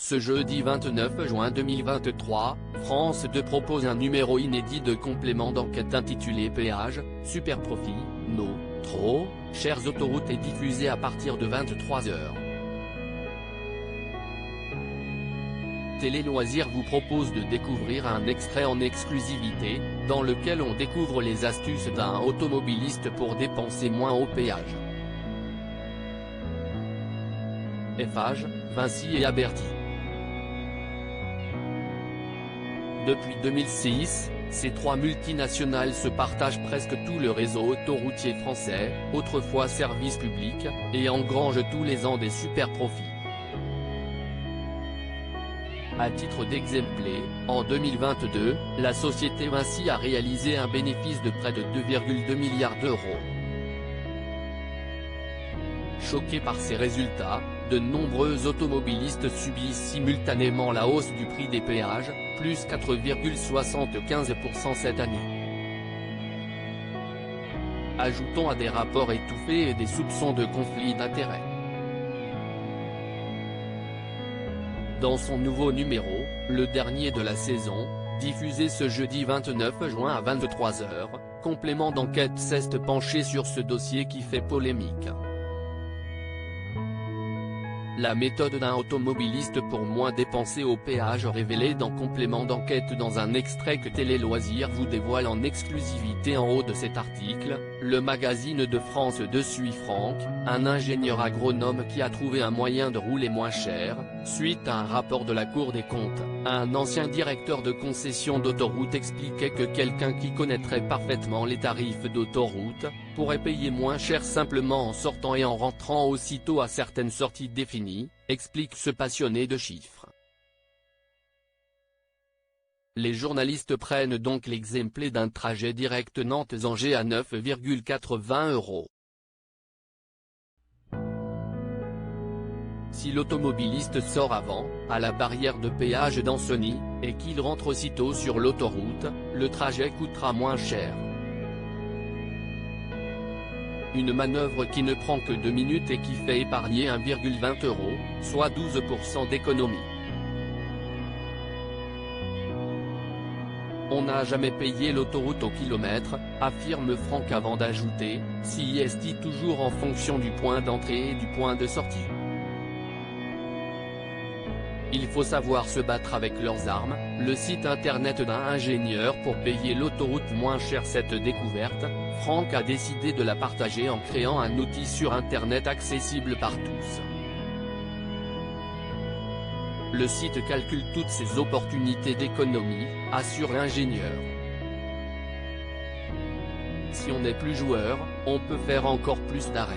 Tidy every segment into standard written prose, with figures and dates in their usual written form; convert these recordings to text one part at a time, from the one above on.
Ce jeudi 29 juin 2023, France 2 propose un numéro inédit de complément d'enquête intitulé Péage, super profit, nos, trop, chères autoroutes et diffusé à partir de 23h. Télé Loisirs vous propose de découvrir un extrait en exclusivité, dans lequel on découvre les astuces d'un automobiliste pour dépenser moins au péage. Eiffage, Vinci et Aberti. Depuis 2006, ces trois multinationales se partagent presque tout le réseau autoroutier français, autrefois service public, et engrangent tous les ans des super profits. À titre d'exemple, en 2022, la société Vinci a réalisé un bénéfice de près de 2,2 milliards d'euros. Choqués par ces résultats, de nombreux automobilistes subissent simultanément la hausse du prix des péages, plus 4,75% cette année. Ajoutons à des rapports étouffés et des soupçons de conflit d'intérêts. Dans son nouveau numéro, le dernier de la saison, diffusé ce jeudi 29 juin à 23h, Complément d'enquête s'est penché sur ce dossier qui fait polémique. La méthode d'un automobiliste pour moins dépenser au péage révélée dans Complément d'enquête dans un extrait que Télé Loisirs vous dévoile en exclusivité en haut de cet article. Le magazine de France 2 suit Franck, un ingénieur agronome qui a trouvé un moyen de rouler moins cher, suite à un rapport de la Cour des comptes. Un ancien directeur de concession d'autoroute expliquait que quelqu'un qui connaîtrait parfaitement les tarifs d'autoroute, pourrait payer moins cher simplement en sortant et en rentrant aussitôt à certaines sorties définies, explique ce passionné de chiffres. Les journalistes prennent donc l'exemple d'un trajet direct Nantes-Angers à 9,80 €. Si l'automobiliste sort avant, à la barrière de péage d'Ancenis, et qu'il rentre aussitôt sur l'autoroute, le trajet coûtera moins cher. Une manœuvre qui ne prend que 2 minutes et qui fait épargner 1,20 €, soit 12% d'économie. On n'a jamais payé l'autoroute au kilomètre, affirme Franck avant d'ajouter, si est toujours en fonction du point d'entrée et du point de sortie. Il faut savoir se battre avec leurs armes, le site internet d'un ingénieur pour payer l'autoroute moins cher. Cette découverte, Franck a décidé de la partager en créant un outil sur internet accessible par tous. Le site calcule toutes ces opportunités d'économie, assure l'ingénieur. Si on n'est plus joueur, on peut faire encore plus d'arrêts.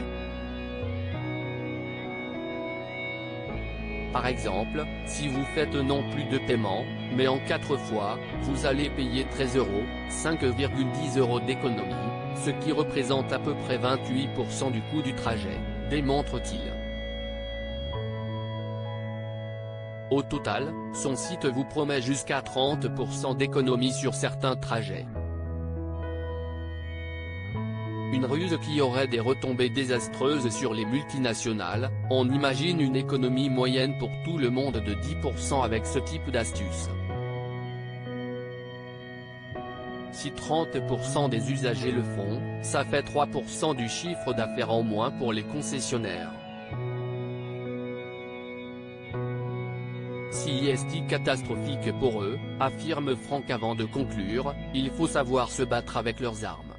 Par exemple, si vous faites non plus de paiement, mais en 4 fois, vous allez payer 13 €, 5,10 € d'économie, ce qui représente à peu près 28% du coût du trajet, démontre-t-il. Au total, son site vous promet jusqu'à 30% d'économie sur certains trajets. Une ruse qui aurait des retombées désastreuses sur les multinationales. On imagine une économie moyenne pour tout le monde de 10% avec ce type d'astuce. Si 30% des usagers le font, ça fait 3% du chiffre d'affaires en moins pour les concessionnaires. Si est catastrophique pour eux, affirme Franck avant de conclure, il faut savoir se battre avec leurs armes.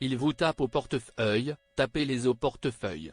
Ils vous tapent au portefeuille, tapez-les au portefeuille.